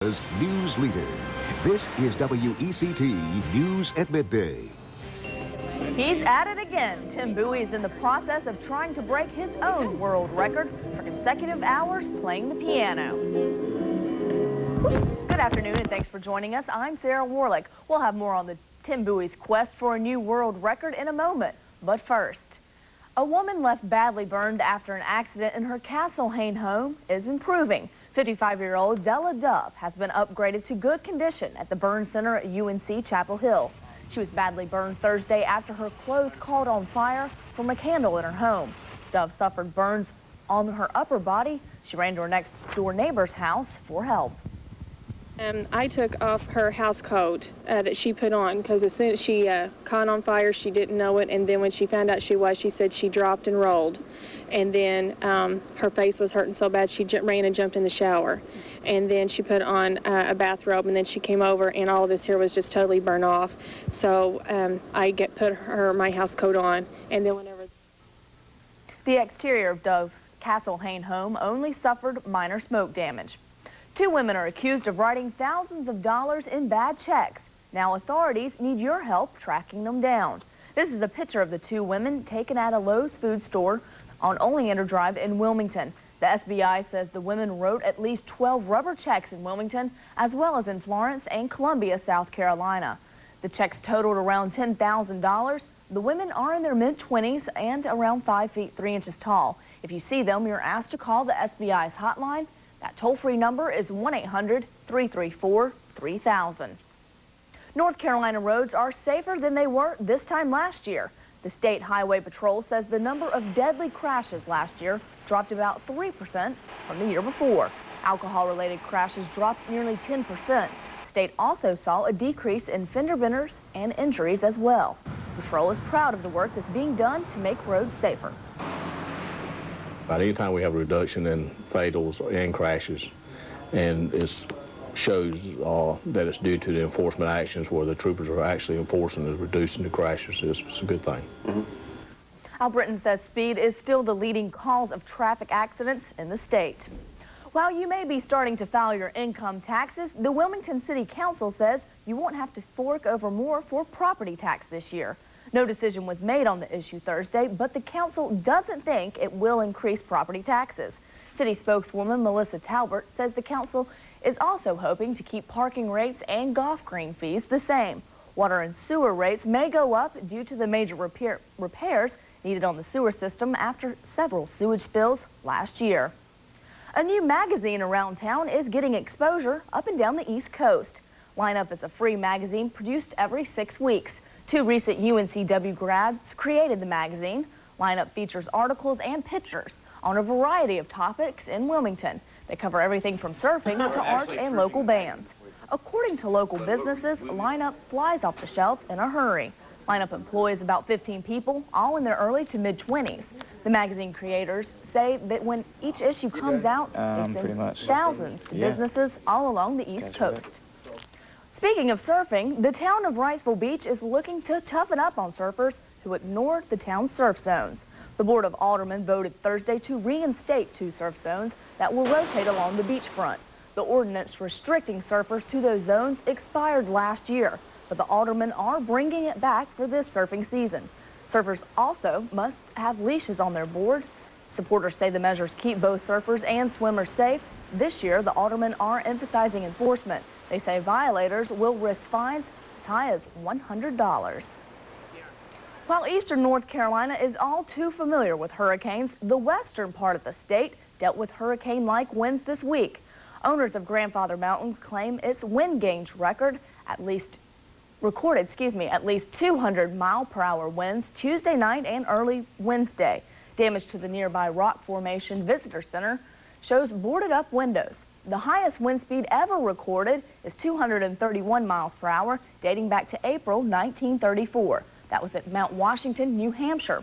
America's news leader. This is WECT News at Midday. He's at it again. Tim Bowie is in the process of trying to break his own world record for consecutive hours playing the piano. Good afternoon and thanks for joining us. I'm Sarah Warlick. We'll have more on the Tim Bowie's quest for a new world record in a moment. But first, a woman left badly burned after an accident in her Castlehane home is improving. 55-year-old Della Dove has been upgraded to good condition at the burn center at UNC Chapel Hill. She was badly burned Thursday after her clothes caught on fire from a candle in her home. Dove suffered burns on her upper body. She ran to her next door neighbor's house for help. I took off her house coat that she put on because as soon as she caught on fire, she didn't know it. And then when she found out she said she dropped and rolled. And then her face was hurting so bad, she ran and jumped in the shower. And then she put on a bathrobe, and then she came over, and all of this hair was just totally burned off. So I put my house coat on, and then whenever... The exterior of Dove's Castlehane home only suffered minor smoke damage. 2 women are accused of writing thousands of dollars in bad checks. Now authorities need your help tracking them down. This is a picture of the 2 women taken at a Lowe's food store on Oleander Drive in Wilmington. The FBI says the women wrote at least 12 rubber checks in Wilmington, as well as in Florence and Columbia, South Carolina. The checks totaled around $10,000. The women are in their mid-20s and around 5 feet 3 inches tall. If you see them, you're asked to call the FBI's hotline. That toll-free number is 1-800-334-3000. North Carolina roads are safer than they were this time last year. The State Highway Patrol says the number of deadly crashes last year dropped about 3% from the year before. Alcohol-related crashes dropped nearly 10%. The state also saw a decrease in fender benders and injuries as well. The patrol is proud of the work that's being done to make roads safer. About any time we have a reduction in fatals and crashes, and it shows that it's due to the enforcement actions where the troopers are actually enforcing and reducing the crashes, it's a good thing. Al Britton says speed is still the leading cause of traffic accidents in the state. While you may be starting to file your income taxes, the Wilmington City Council says you won't have to fork over more for property tax this year. No decision was made on the issue Thursday, but the council doesn't think it will increase property taxes. City spokeswoman Melissa Talbert says the council is also hoping to keep parking rates and golf green fees the same. Water and sewer rates may go up due to the major repairs needed on the sewer system after several sewage spills last year. A new magazine around town is getting exposure up and down the East Coast. Line Up is a free magazine produced every 6 weeks. 2 recent UNCW grads created the magazine. Line Up features articles and pictures on a variety of topics in Wilmington. They cover everything from surfing to art and local bands. According to local businesses, Line Up flies off the shelf in a hurry. Line Up employs about 15 people, all in their early to mid-20s. The magazine creators say that when each issue comes out, they send thousands to businesses all along the East Coast. Speaking of surfing, the town of Wrightsville Beach is looking to toughen up on surfers who ignore the town's surf zones. The Board of Aldermen voted Thursday to reinstate 2 surf zones that will rotate along the beachfront. The ordinance restricting surfers to those zones expired last year, but the aldermen are bringing it back for this surfing season. Surfers also must have leashes on their board. Supporters say the measures keep both surfers and swimmers safe. This year, the aldermen are emphasizing enforcement. They say violators will risk fines as high as $100. While eastern North Carolina is all too familiar with hurricanes, the western part of the state dealt with hurricane-like winds this week. Owners of Grandfather Mountain claim its wind gauge recorded at least 200-mile-per-hour winds Tuesday night and early Wednesday. Damage to the nearby Rock Formation Visitor Center shows boarded-up windows. The highest wind speed ever recorded is 231 miles per hour, dating back to April 1934. That was at Mount Washington, New Hampshire.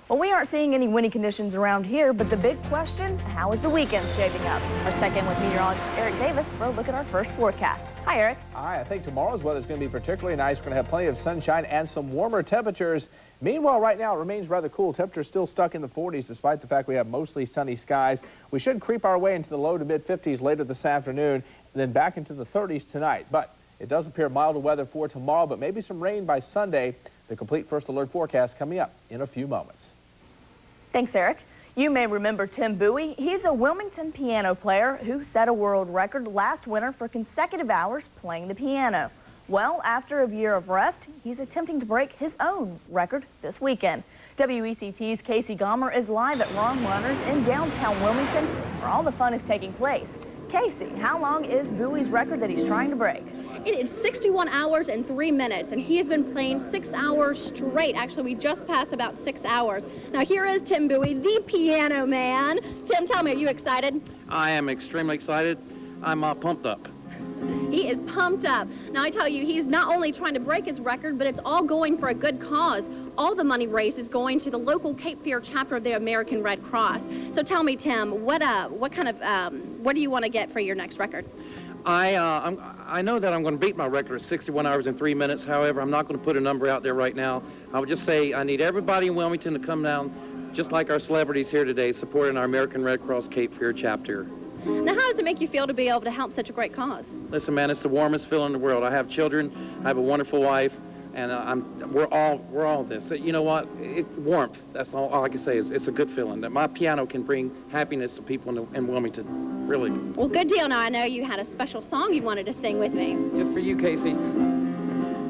Well, we aren't seeing any windy conditions around here, but the big question, how is the weekend shaping up? Let's check in with meteorologist Eric Davis for a look at our first forecast. Hi, Eric. Hi, I think tomorrow's weather is going to be particularly nice. We're going to have plenty of sunshine and some warmer temperatures. Meanwhile, right now, it remains rather cool. Temperatures still stuck in the 40s, despite the fact we have mostly sunny skies. We should creep our way into the low to mid-50s later this afternoon. then back into the 30s tonight. But it does appear milder weather for tomorrow, but maybe some rain by Sunday. The complete first alert forecast coming up in a few moments. Thanks, Eric. You may remember Tim Bowie. He's a Wilmington piano player who set a world record last winter for consecutive hours playing the piano. Well, after a year of rest, he's attempting to break his own record this weekend. WECT's Casey Gomer is live at Ron Runners in downtown Wilmington, where all the fun is taking place. Casey, how long is Bowie's record that he's trying to break? It is 61 hours and 3 minutes, and he has been playing 6 hours straight. Actually, we just passed about 6 hours. Now, here is Tim Bowie, the piano man. Tim, tell me, are you excited? I am extremely excited. I'm pumped up. He is pumped up. Now, I tell you, he's not only trying to break his record, but it's all going for a good cause. All the money raised is going to the local Cape Fear chapter of the American Red Cross. So tell me, Tim, what do you want to get for your next record? I know that I'm going to beat my record of 61 hours and 3 minutes. However, I'm not going to put a number out there right now. I would just say I need everybody in Wilmington to come down, just like our celebrities here today, supporting our American Red Cross Cape Fear chapter. Now, how does it make you feel to be able to help such a great cause? Listen, man, it's the warmest feeling in the world. I have children. I have a wonderful wife. And we're all this. You know what? Warmth. That's all I can say is it's a good feeling that my piano can bring happiness to people in Wilmington. Really. Well, good deal. Now, I know you had a special song you wanted to sing with me. Just for you, Casey.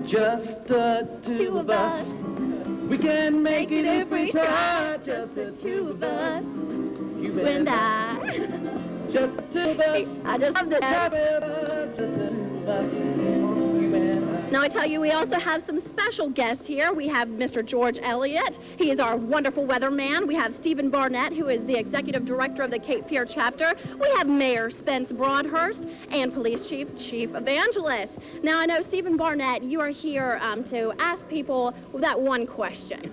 Just the two of us. We can make it if we try. Just the two of us. You and I. Just the two of us. I just love that. Just the two of us. Now, I tell you, we also have some special guests here. We have Mr. George Elliott. He is our wonderful weatherman. We have Stephen Barnett, who is the executive director of the Cape Fear chapter. We have Mayor Spence Broadhurst and Police Chief Evangelist. Now, I know, Stephen Barnett, you are here to ask people that one question.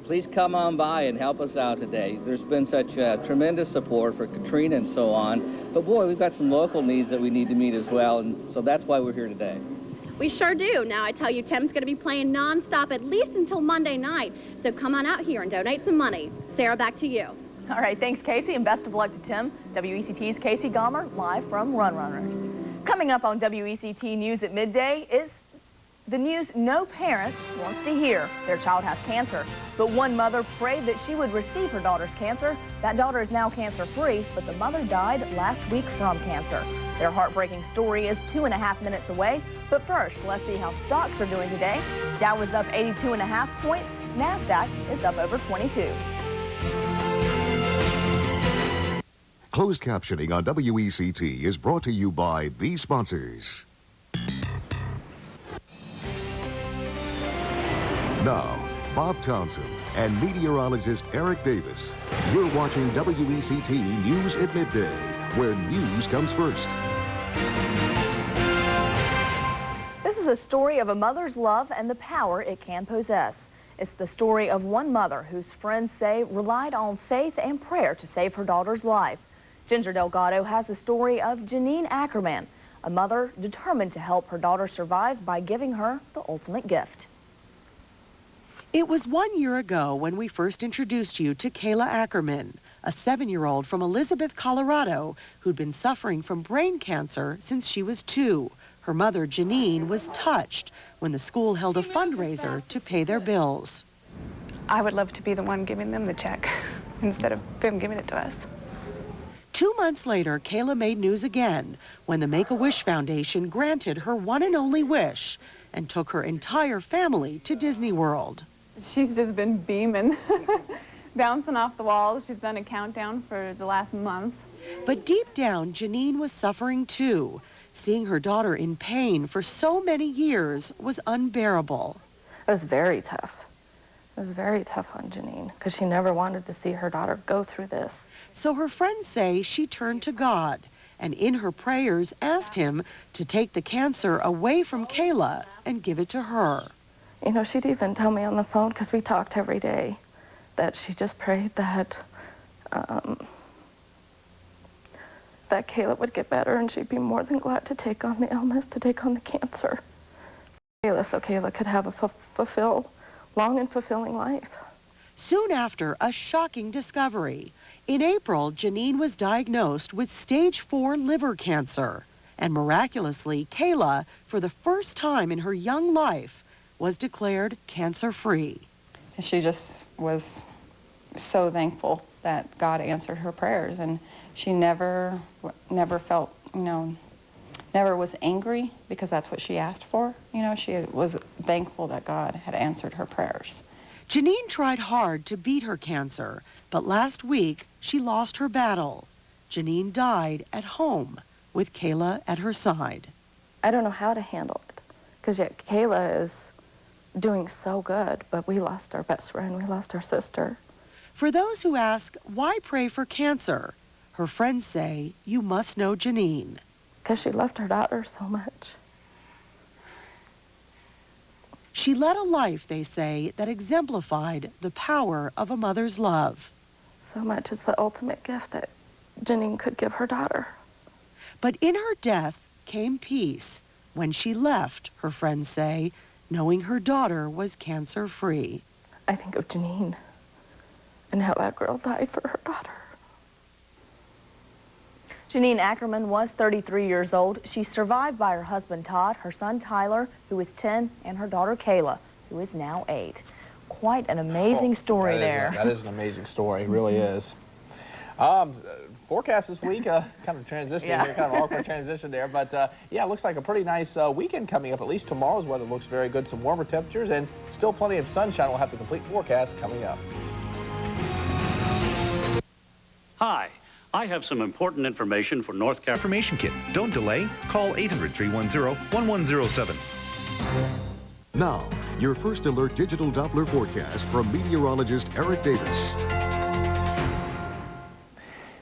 Please come on by and help us out today. There's been such tremendous support for Katrina and so on. But, boy, we've got some local needs that we need to meet as well, and so that's why we're here today. We sure do. Now, I tell you, Tim's going to be playing nonstop at least until Monday night. So come on out here and donate some money. Sarah, back to you. All right, thanks, Casey, and best of luck to Tim. WECT's Casey Gomer, live from Run Runners. Coming up on WECT News at midday is the news no parent wants to hear. Their child has cancer, but one mother prayed that she would receive her daughter's cancer. That daughter is now cancer-free, but the mother died last week from cancer. Their heartbreaking story is 2.5 minutes away. But first, let's see how stocks are doing today. Dow is up 82.5 points. NASDAQ is up over 22. Closed captioning on WECT is brought to you by these sponsors. Now, Bob Townsend and meteorologist Eric Davis. You're watching WECT News at Midday, where news comes first. This is a story of a mother's love and the power it can possess. It's the story of one mother whose friends say relied on faith and prayer to save her daughter's life. Ginger Delgado has the story of Janine Ackerman, a mother determined to help her daughter survive by giving her the ultimate gift. It was 1 year ago when we first introduced you to Kayla Ackerman, a 7-year-old from Elizabeth, Colorado, who'd been suffering from brain cancer since she was 2. Her mother, Janine, was touched when the school held a fundraiser to pay their bills. I would love to be the one giving them the check instead of them giving it to us. 2 months later, Kayla made news again when the Make-A-Wish Foundation granted her one and only wish and took her entire family to Disney World. She's just been beaming, bouncing off the walls. She's done a countdown for the last month. But deep down, Janine was suffering too. Seeing her daughter in pain for so many years was unbearable. It was very tough. It was very tough on Janine because she never wanted to see her daughter go through this. So her friends say she turned to God and in her prayers asked him to take the cancer away from Kayla and give it to her. You know, she'd even tell me on the phone, because we talked every day, that she just prayed that that Kayla would get better and she'd be more than glad to take on the illness, to take on the cancer. So Kayla could have a long and fulfilling life. Soon after, a shocking discovery. In April, Janine was diagnosed with stage 4 liver cancer. And miraculously, Kayla, for the first time in her young life, was declared cancer-free. She just was so thankful that God answered her prayers, and she never felt, never was angry because that's what she asked for. She was thankful that God had answered her prayers. Janine tried hard to beat her cancer, but last week she lost her battle. Janine died at home with Kayla at her side. I don't know how to handle it, because yet Kayla is doing so good, but we lost our best friend, we lost our sister. For those who ask, why pray for cancer? Her friends say, you must know Janine. Because she loved her daughter so much. She led a life, they say, that exemplified the power of a mother's love. So much. It's the ultimate gift that Janine could give her daughter. But in her death came peace when she left, her friends say, knowing her daughter was cancer-free. I think of Janine and how that girl died for her daughter. Janine Ackerman was 33 years old. She's survived by her husband Todd, her son Tyler, who is 10, and her daughter Kayla, who is now 8. Quite an amazing story there. That is an amazing story. It really is. Forecast this week, kind of transition here, kind of awkward transition there. But yeah, it looks like a pretty nice weekend coming up. At least tomorrow's weather looks very good. Some warmer temperatures and still plenty of sunshine. We'll have the complete forecast coming up. Hi. I have some important information for North Carolina. Information kit. Don't delay. Call 800-310-1107. Now, your first alert digital Doppler forecast from meteorologist Eric Davis.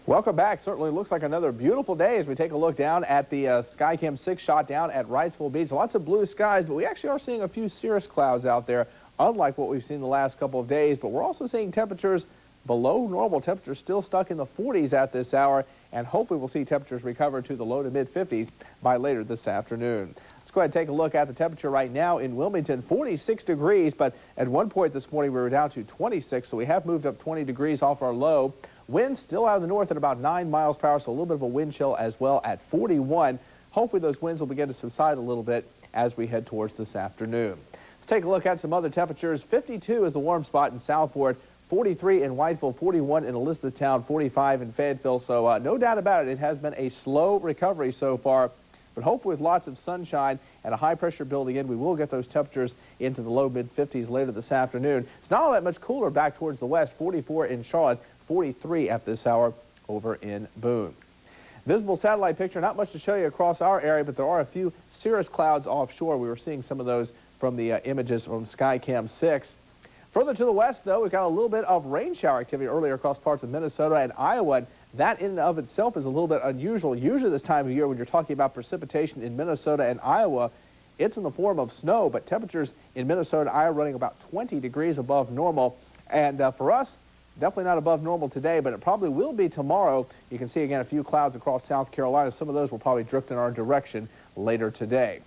Welcome back. Certainly looks like another beautiful day as we take a look down at the Skycam 6 shot down at Wrightsville Beach. Lots of blue skies, but we actually are seeing a few cirrus clouds out there, unlike what we've seen the last couple of days. But we're also seeing temperatures below normal. Temperatures still stuck in the 40s at this hour, and hopefully we'll see temperatures recover to the low to mid 50s by later this afternoon. Let's go ahead and take a look at the temperature right now in Wilmington, 46 degrees, but at one point this morning we were down to 26, so we have moved up 20 degrees off our low. Winds still out of the north at about 9 miles per hour, so a little bit of a wind chill as well at 41. Hopefully those winds will begin to subside a little bit as we head towards this afternoon. Let's take a look at some other temperatures. 52 is the warm spot in Southport. 43 in Whiteville, 41 in Elizabethtown, 45 in Fayetteville. So no doubt about it, it has been a slow recovery so far. But hopefully with lots of sunshine and a high pressure building in, we will get those temperatures into the low mid 50s later this afternoon. It's not all that much cooler back towards the west. 44 in Charlotte, 43 at this hour over in Boone. Visible satellite picture, not much to show you across our area, but there are a few cirrus clouds offshore. We were seeing some of those from the images from Skycam 6. Further to the west, though, we've got a little bit of rain shower activity earlier across parts of Minnesota and Iowa. And that in and of itself is a little bit unusual. Usually this time of year when you're talking about precipitation in Minnesota and Iowa, it's in the form of snow, but temperatures in Minnesota and Iowa running about 20 degrees above normal. And for us, definitely not above normal today, but it probably will be tomorrow. You can see again a few clouds across South Carolina. Some of those will probably drift in our direction later today.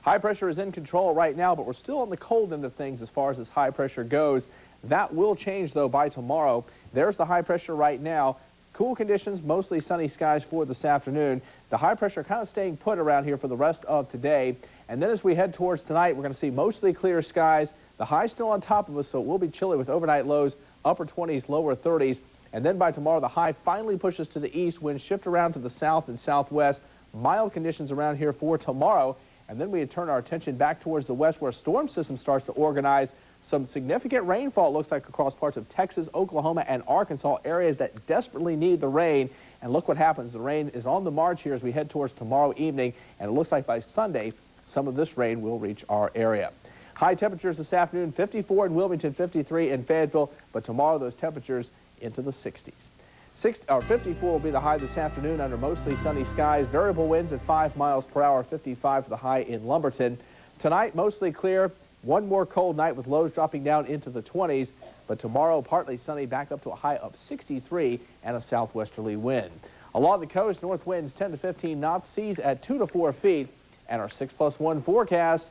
High pressure is in control right now, but we're still on the cold end of things as far as this high pressure goes. That will change, though, by tomorrow. There's the high pressure right now. Cool conditions, mostly sunny skies for this afternoon. The high pressure kind of staying put around here for the rest of today. And then as we head towards tonight, we're going to see mostly clear skies. The high still on top of us, so it will be chilly with overnight lows, upper 20s, lower 30s. And then by tomorrow, the high finally pushes to the east. Winds shift around to the south and southwest. Mild conditions around here for tomorrow. And then we turn our attention back towards the west where a storm system starts to organize. Some significant rainfall, it looks like, across parts of Texas, Oklahoma, and Arkansas, areas that desperately need the rain. And look what happens. The rain is on the march here as we head towards tomorrow evening. And it looks like by Sunday, some of this rain will reach our area. High temperatures this afternoon, 54 in Wilmington, 53 in Fayetteville. But tomorrow, those temperatures into the 60s. 54 will be the high this afternoon under mostly sunny skies. Variable winds at 5 miles per hour, 55 for the high in Lumberton. Tonight, mostly clear. One more cold night with lows dropping down into the 20s. But tomorrow, partly sunny, back up to a high of 63 and a southwesterly wind. Along the coast, north winds 10 to 15 knots, seas at 2 to 4 feet. And our 6+1 forecast,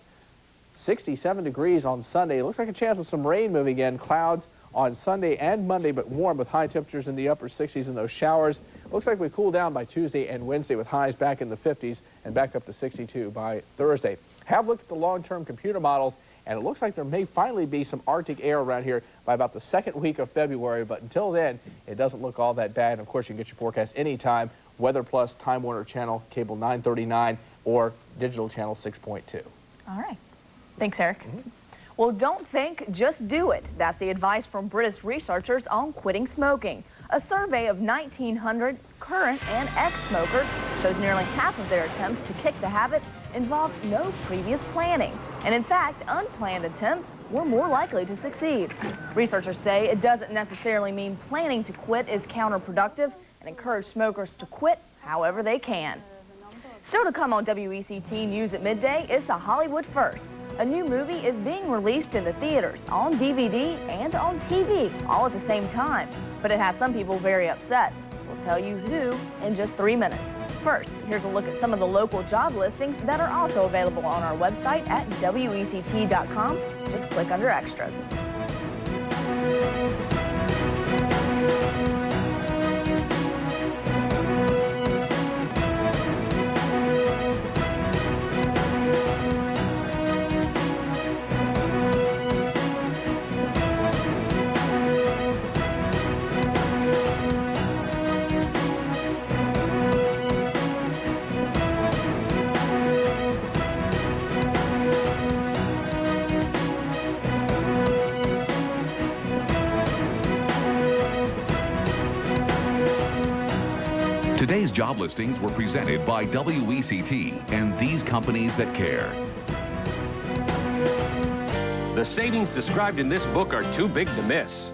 67 degrees on Sunday. It looks like a chance of some rain moving in. Clouds on Sunday and Monday, but warm with high temperatures in the upper 60s and those showers Looks like we cool down by Tuesday and Wednesday with highs back in the 50s and back up to 62 by Thursday. Have looked at the long-term computer models, and it looks like there may finally be some Arctic air around here by about the second week of February, but until then, it doesn't look all that bad. And of course, you can get your forecast anytime, Weather Plus, Time Warner Channel, Cable 939, or Digital Channel 6.2. All right. Thanks, Eric. Well, don't think, just do it. That's the advice from British researchers on quitting smoking. A survey of 1,900 current and ex-smokers shows nearly half of their attempts to kick the habit involved no previous planning. And in fact, unplanned attempts were more likely to succeed. Researchers say it doesn't necessarily mean planning to quit is counterproductive and encourage smokers to quit however they can. Still to come on WECT News at Midday, it's a Hollywood first. A new movie is being released in the theaters, on DVD, and on TV, all at the same time. But it has some people very upset. We'll tell you who in just 3 minutes. First, here's a look at some of the local job listings that are also available on our website at WECT.com. Just click under Extras. Today's job listings were presented by WECT and these companies that care. The savings described in this book are too big to miss.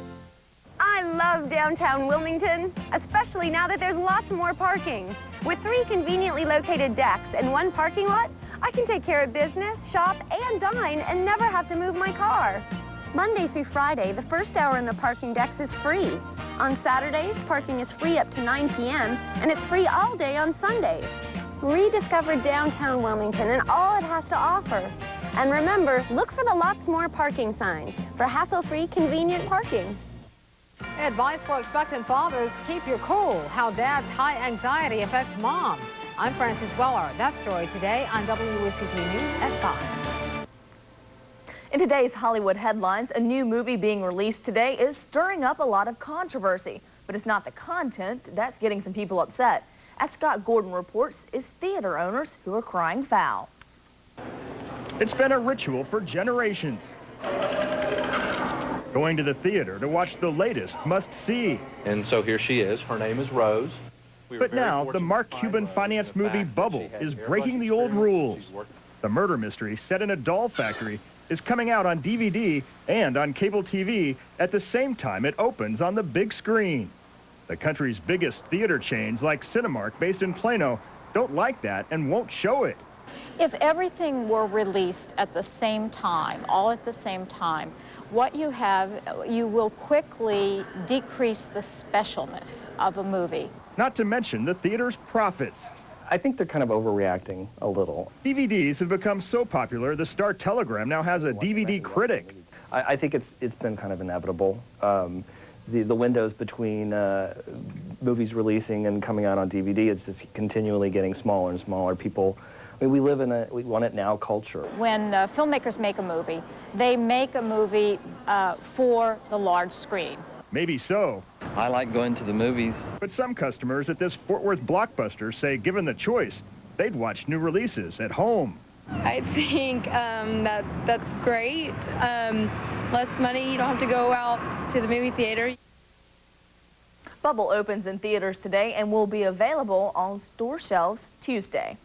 I love downtown Wilmington, especially now that there's lots more parking. With 3 conveniently located decks and 1 parking lot, I can take care of business, shop, and dine and never have to move my car. Monday through Friday, the first hour in the parking decks is free. On Saturdays, parking is free up to 9 p.m., and it's free all day on Sundays. Rediscover downtown Wilmington and all it has to offer. And remember, look for the lots more parking signs for hassle-free, convenient parking. Advice for expectant fathers, keep your cool. How dad's high anxiety affects mom. I'm Frances Weller. That story today on WECT News at 5. In today's Hollywood headlines, a new movie being released today is stirring up a lot of controversy. But it's not the content that's getting some people upset. As Scott Gordon reports, it's theater owners who are crying foul. It's been a ritual for generations. Going to the theater to watch the latest must-see. And so here she is. Her name is Rose. But now, the Mark Cuban finance movie Bubble is breaking the old rules. The murder mystery set in a doll factory is coming out on DVD and on cable TV at the same time it opens on the big screen. The country's biggest theater chains like Cinemark, based in Plano, don't like that and won't show it. If everything were released at the same time, all at the same time, what you have, you will quickly decrease the specialness of a movie. Not to mention the theater's profits. I think they're kind of overreacting a little. DVDs have become so popular, the Star-Telegram now has a DVD critic. I think it's been kind of inevitable. The windows between movies releasing and coming out on DVD is just continually getting smaller and smaller. People, I mean, we live in a we want it now culture. When filmmakers make a movie, they make a movie for the large screen. Maybe so. I like going to the movies. But some customers at this Fort Worth Blockbuster say given the choice, they'd watch new releases at home. I think that's great. Less money, you don't have to go out to the movie theater. Bubble opens in theaters today and will be available on store shelves Tuesday.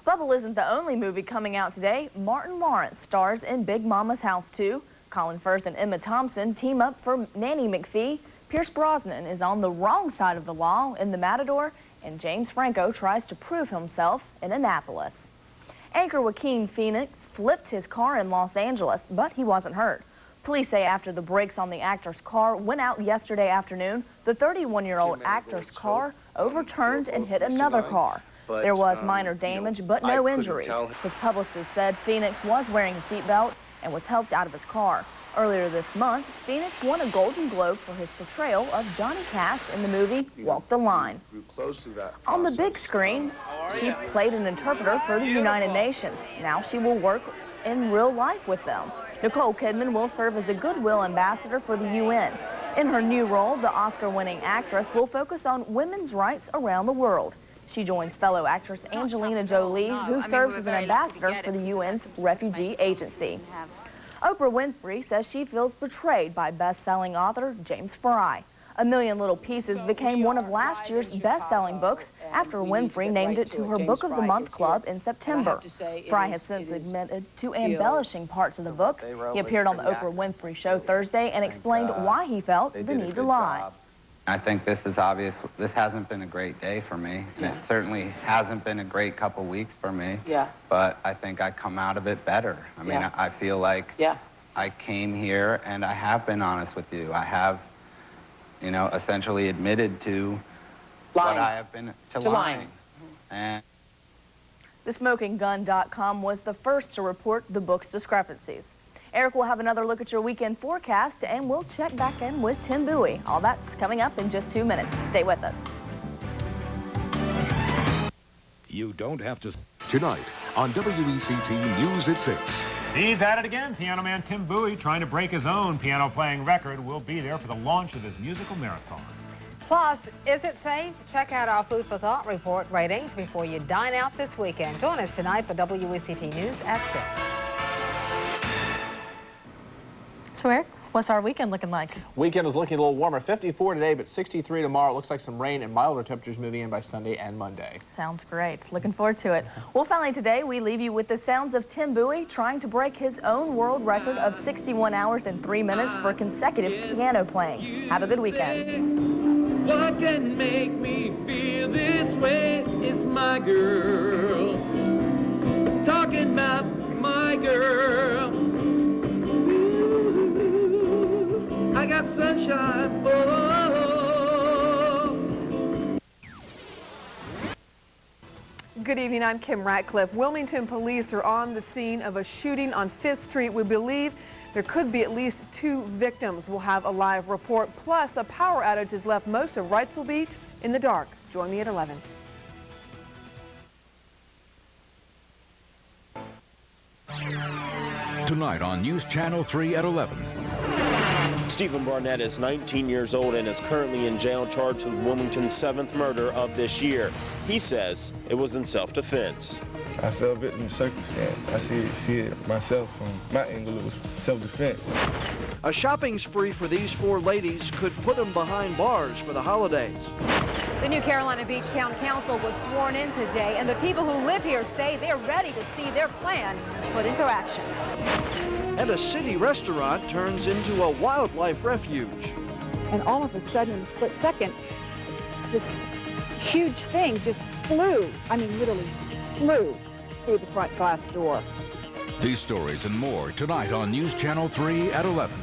Bubble isn't the only movie coming out today. Martin Lawrence stars in Big Mama's House 2. Colin Firth and Emma Thompson team up for Nanny McPhee. Pierce Brosnan is on the wrong side of the law in The Matador, and James Franco tries to prove himself in Annapolis. Anchor Joaquin Phoenix flipped his car in Los Angeles, but he wasn't hurt. Police say after the brakes on the actor's car went out yesterday afternoon, the 31-year-old actor's car overturned and hit another car. There was minor damage, but no injuries. His publicist said Phoenix was wearing a seatbelt and was helped out of his car. Earlier this month, Phoenix won a Golden Globe for his portrayal of Johnny Cash in the movie Walk the Line. On the big screen, she played an interpreter for the United Nations. Now she will work in real life with them. Nicole Kidman will serve as a goodwill ambassador for the UN. In her new role, the Oscar-winning actress will focus on women's rights around the world. She joins fellow actress Angelina Jolie, who serves as an ambassador for the UN's Refugee Agency. Oprah Winfrey says she feels betrayed by best-selling author James Fry. A Million Little Pieces became one of last year's best-selling books after Winfrey named it to her Book of the Month club in September. Fry has since admitted to embellishing parts of the book. He appeared on the Oprah Winfrey Show Thursday and explained why he felt the need to lie. I think this is obvious. This hasn't been a great day for me, and it certainly hasn't been a great couple weeks for me. Yeah. But I think I come out of it better. I mean, I feel like I came here and I have been honest with you. I have, you know, essentially admitted to what I have been lying. And TheSmokingGun.com was the first to report the book's discrepancies. Eric will have another look at your weekend forecast, and we'll check back in with Tim Bowie. All that's coming up in just 2 minutes. Stay with us. You don't have to. Tonight on WECT News at 6. He's at it again. Piano man Tim Bowie, trying to break his own piano-playing record, will be there for the launch of his musical marathon. Plus, is it safe? Check out our Food for Thought report ratings before you dine out this weekend. Join us tonight for WECT News at 6. So, Eric, what's our weekend looking like? Weekend is looking a little warmer. 54 today, but 63 tomorrow. It looks like some rain and milder temperatures moving in by Sunday and Monday. Sounds great. Looking forward to it. Well, finally today, we leave you with the sounds of Tim Bowie trying to break his own world record of 61 hours and 3 minutes for consecutive piano playing. Have a good weekend. What can make me feel this way is my girl. Talking about my girl. I got sunshine, oh. Good evening, I'm Kim Ratcliffe. Wilmington police are on the scene of a shooting on 5th Street. We believe there could be at least 2 victims. We'll have a live report. Plus, a power outage has left most of Wrightsville Beach in the dark. Join me at 11. Tonight on News Channel 3 at 11. Stephen Barnett is 19 years old and is currently in jail charged with Wilmington's 7th murder of this year. He says it was in self-defense. I fell victim to circumstance. I see it myself from my angle. It was self-defense. A shopping spree for these 4 ladies could put them behind bars for the holidays. The new Carolina Beach Town Council was sworn in today, and the people who live here say they're ready to see their plan put into action. And a city restaurant turns into a wildlife refuge. And all of a sudden, in a split second, this huge thing just flew, I mean literally flew through the front glass door. These stories and more tonight on News Channel 3 at 11.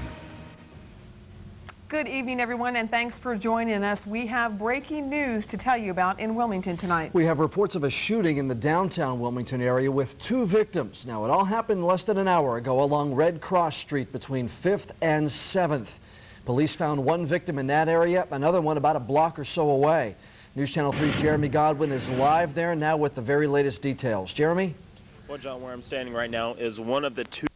Good evening, everyone, and thanks for joining us. We have breaking news to tell you about in Wilmington tonight. We have reports of a shooting in the downtown Wilmington area with 2 victims. Now, it all happened less than an hour ago along Red Cross Street between 5th and 7th. Police found 1 victim in that area, another one about a block or so away. News Channel 3's Jeremy Godwin is live there now with the very latest details. Jeremy? Well, John, where I'm standing right now is one of the 2